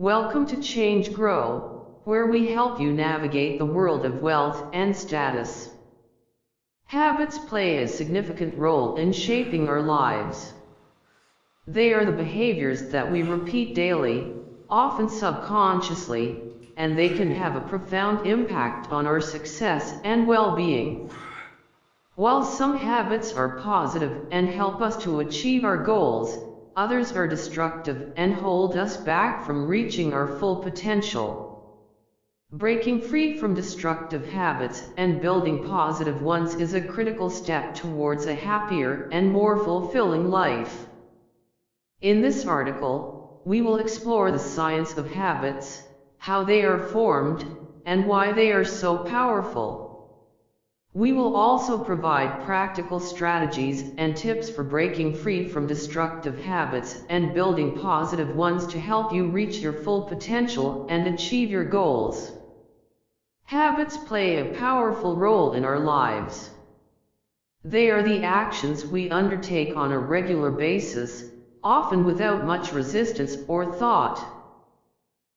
Welcome to Change Grow, where we help you navigate the world of wealth and status. Habits play a significant role in shaping our lives. They are the behaviors that we repeat daily, often subconsciously, and they can have a profound impact on our success and well-being. While some habits are positive and help us to achieve our goals, others are destructive and hold us back from reaching our full potential. Breaking free from destructive habits and building positive ones is a critical step towards a happier and more fulfilling life. In this article, we will explore the science of habits, how they are formed, and why they are so powerful. We will also provide practical strategies and tips for breaking free from destructive habits and building positive ones to help you reach your full potential and achieve your goals. Habits play a powerful role in our lives. They are the actions we undertake on a regular basis, often without much resistance or thought.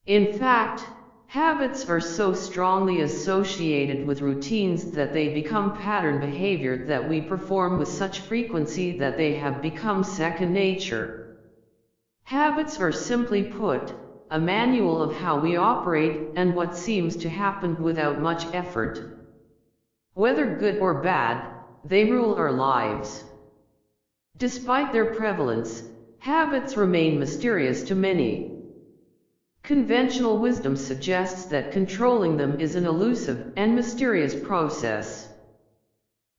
In fact, habits are so strongly associated with routines that they become pattern behavior that we perform with such frequency that they have become second nature. Habits are, simply put, a manual of how we operate and what seems to happen without much effort. Whether good or bad, they rule our lives. Despite their prevalence, habits remain mysterious to many. Conventional wisdom suggests that controlling them is an elusive and mysterious process.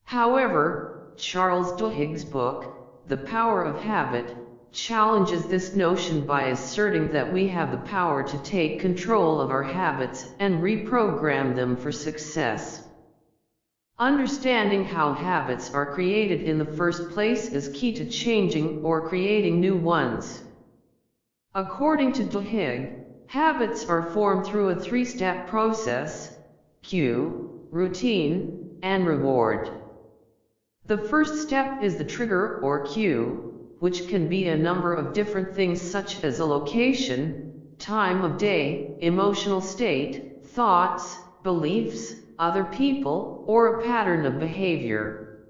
However, Charles Duhigg's book, The Power of Habit, challenges this notion by asserting that we have the power to take control of our habits and reprogram them for success. Understanding how habits are created in the first place is key to changing or creating new ones. According to Duhigg, habits are formed through a three-step process: cue, routine, and reward. The first step is the trigger or cue, which can be a number of different things such as a location, time of day, emotional state, thoughts, beliefs, other people, or a pattern of behavior.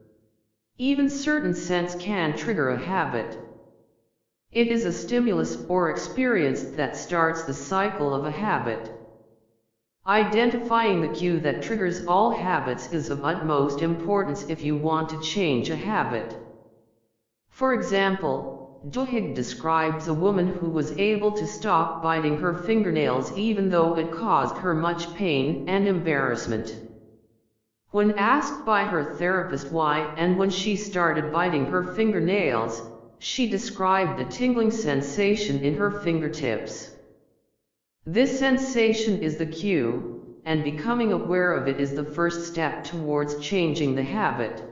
Even certain scents can trigger a habit. It is a stimulus or experience that starts the cycle of a habit. Identifying the cue that triggers all habits is of utmost importance if you want to change a habit. For example, Duhigg describes a woman who was able to stop biting her fingernails even though it caused her much pain and embarrassment. When asked by her therapist why and when she started biting her fingernails, she described the tingling sensation in her fingertips. This sensation is the cue, and becoming aware of it is the first step towards changing the habit.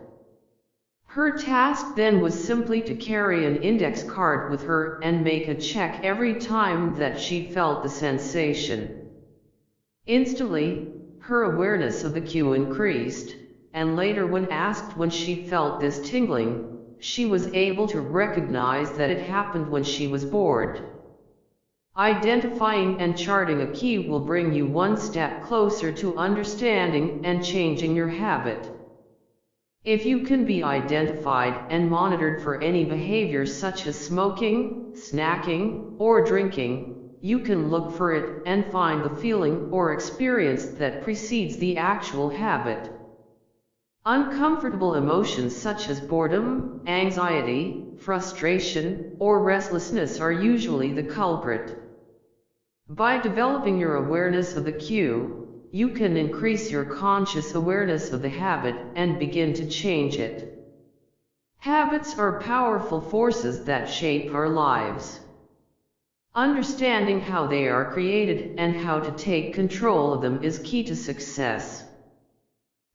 Her task then was simply to carry an index card with her and make a check every time that she felt the sensation. Instantly, her awareness of the cue increased, and later when asked when she felt this tingling, she was able to recognize that it happened when she was bored. Identifying and charting a cue will bring you one step closer to understanding and changing your habit. If you can be identified and monitored for any behavior such as smoking, snacking, or drinking, you can look for it and find the feeling or experience that precedes the actual habit. Uncomfortable emotions such as boredom, anxiety, frustration, or restlessness are usually the culprit. By developing your awareness of the cue, you can increase your conscious awareness of the habit and begin to change it. Habits are powerful forces that shape our lives. Understanding how they are created and how to take control of them is key to success.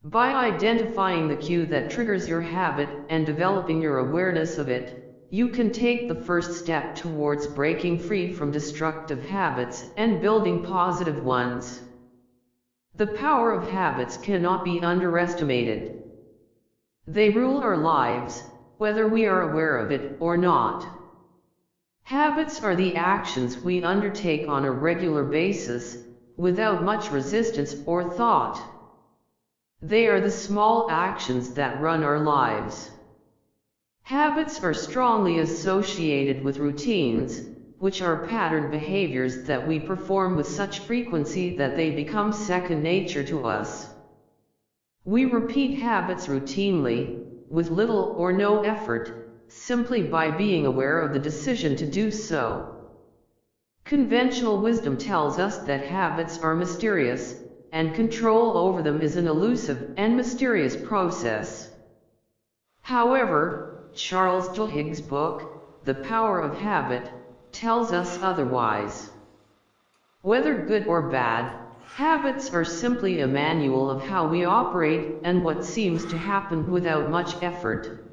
By identifying the cue that triggers your habit and developing your awareness of it, you can take the first step towards breaking free from destructive habits and building positive ones. The power of habits cannot be underestimated. They rule our lives, whether we are aware of it or not. Habits are the actions we undertake on a regular basis, without much resistance or thought. They are the small actions that run our lives. Habits are strongly associated with routines, which are patterned behaviors that we perform with such frequency that they become second nature to us. We repeat habits routinely, with little or no effort, simply by being aware of the decision to do so. Conventional wisdom tells us that habits are mysterious, and control over them is an elusive and mysterious process. However, Charles Duhigg's book, The Power of Habit, tells us otherwise. Whether good or bad, habits are simply a manual of how we operate and what seems to happen without much effort.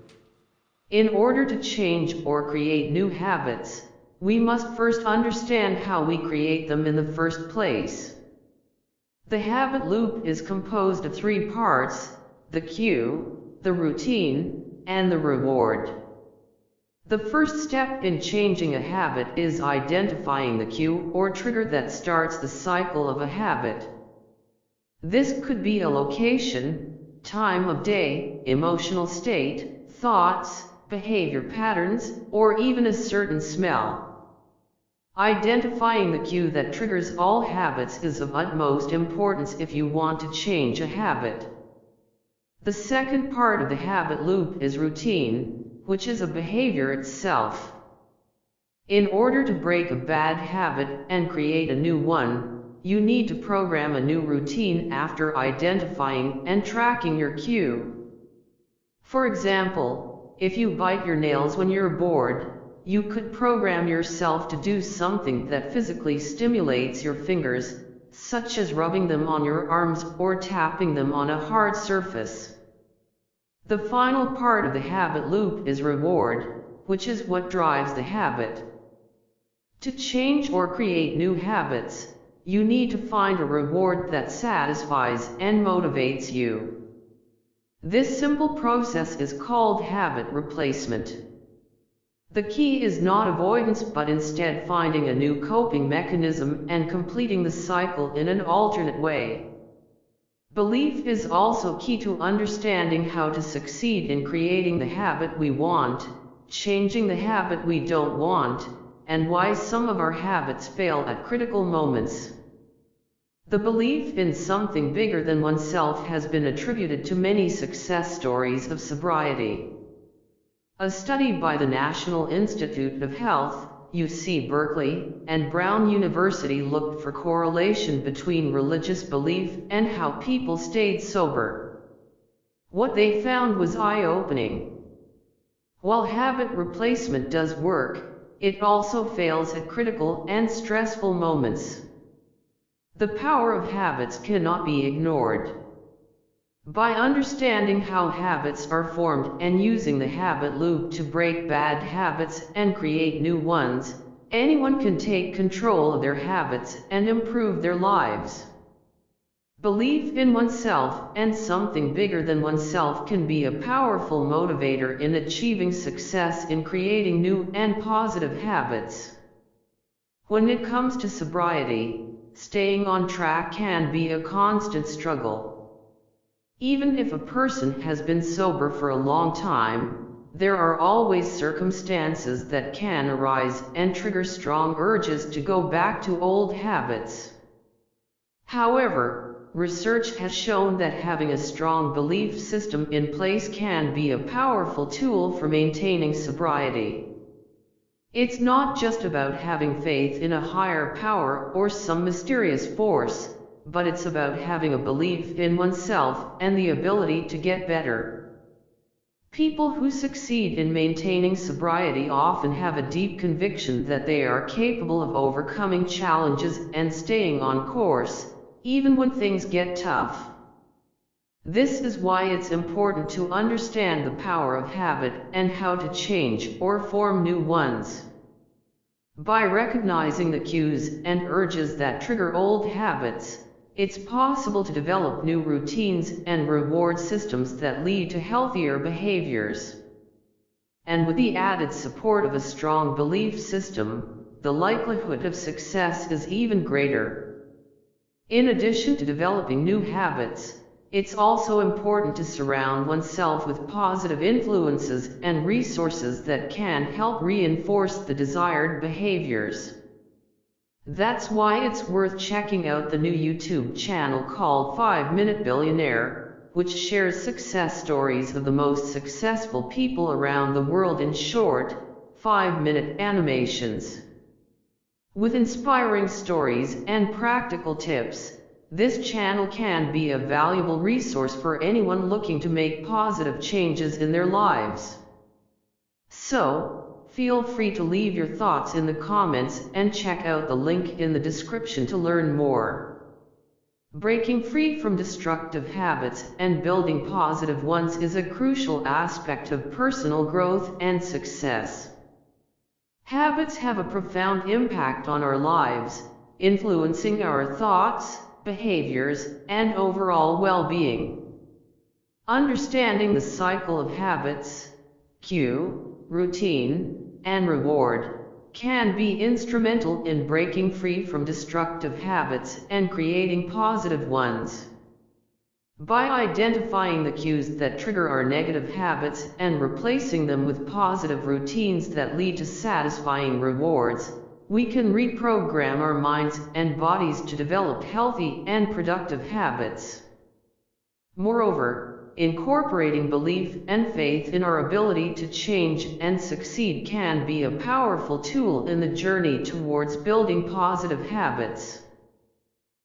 In order to change or create new habits, we must first understand how we create them in the first place. The habit loop is composed of three parts: the cue, the routine, and the reward. The first step in changing a habit is identifying the cue or trigger that starts the cycle of a habit. This could be a location, time of day, emotional state, thoughts, behavior patterns, or even a certain smell. Identifying the cue that triggers all habits is of utmost importance if you want to change a habit. The second part of the habit loop is routine, which is a behavior itself. In order to break a bad habit and create a new one, you need to program a new routine after identifying and tracking your cue. For example, if you bite your nails when you're bored, you could program yourself to do something that physically stimulates your fingers, such as rubbing them on your arms or tapping them on a hard surface. The final part of the habit loop is reward, which is what drives the habit. To change or create new habits, you need to find a reward that satisfies and motivates you. This simple process is called habit replacement. The key is not avoidance but instead finding a new coping mechanism and completing the cycle in an alternate way. Belief is also key to understanding how to succeed in creating the habit we want, changing the habit we don't want, and why some of our habits fail at critical moments. The belief in something bigger than oneself has been attributed to many success stories of sobriety. A study by the National Institute of Health, UC Berkeley, and Brown University looked for correlation between religious belief and how people stayed sober. What they found was eye-opening. While habit replacement does work, it also fails at critical and stressful moments. The power of habits cannot be ignored. By understanding how habits are formed and using the habit loop to break bad habits and create new ones, anyone can take control of their habits and improve their lives. Belief in oneself and something bigger than oneself can be a powerful motivator in achieving success in creating new and positive habits. When it comes to sobriety, staying on track can be a constant struggle. Even if a person has been sober for a long time, there are always circumstances that can arise and trigger strong urges to go back to old habits. However, research has shown that having a strong belief system in place can be a powerful tool for maintaining sobriety. It's not just about having faith in a higher power or some mysterious force, but it's about having a belief in oneself and the ability to get better. People who succeed in maintaining sobriety often have a deep conviction that they are capable of overcoming challenges and staying on course, even when things get tough. This is why it's important to understand the power of habit and how to change or form new ones. By recognizing the cues and urges that trigger old habits, it's possible to develop new routines and reward systems that lead to healthier behaviors. And with the added support of a strong belief system, the likelihood of success is even greater. In addition to developing new habits, it's also important to surround oneself with positive influences and resources that can help reinforce the desired behaviors. That's why it's worth checking out the new YouTube channel called 5-Minute Billionaire, which shares success stories of the most successful people around the world in short, 5-minute animations. With inspiring stories and practical tips, this channel can be a valuable resource for anyone looking to make positive changes in their lives. So, feel free to leave your thoughts in the comments and check out the link in the description to learn more. Breaking free from destructive habits and building positive ones is a crucial aspect of personal growth and success. Habits have a profound impact on our lives, influencing our thoughts, behaviors, and overall well-being. Understanding the cycle of habits, cue, routine, and reward, can be instrumental in breaking free from destructive habits and creating positive ones. By identifying the cues that trigger our negative habits and replacing them with positive routines that lead to satisfying rewards, we can reprogram our minds and bodies to develop healthy and productive habits. Moreover, incorporating belief and faith in our ability to change and succeed can be a powerful tool in the journey towards building positive habits.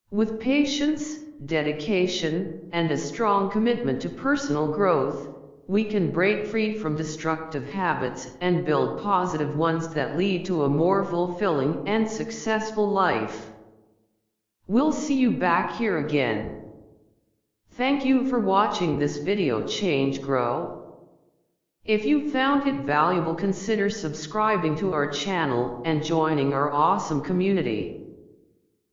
With patience, dedication, and a strong commitment to personal growth, we can break free from destructive habits and build positive ones that lead to a more fulfilling and successful life. We'll see you back here again. Thank you for watching this video Change Grow. If you found it valuable, consider subscribing to our channel and joining our awesome community.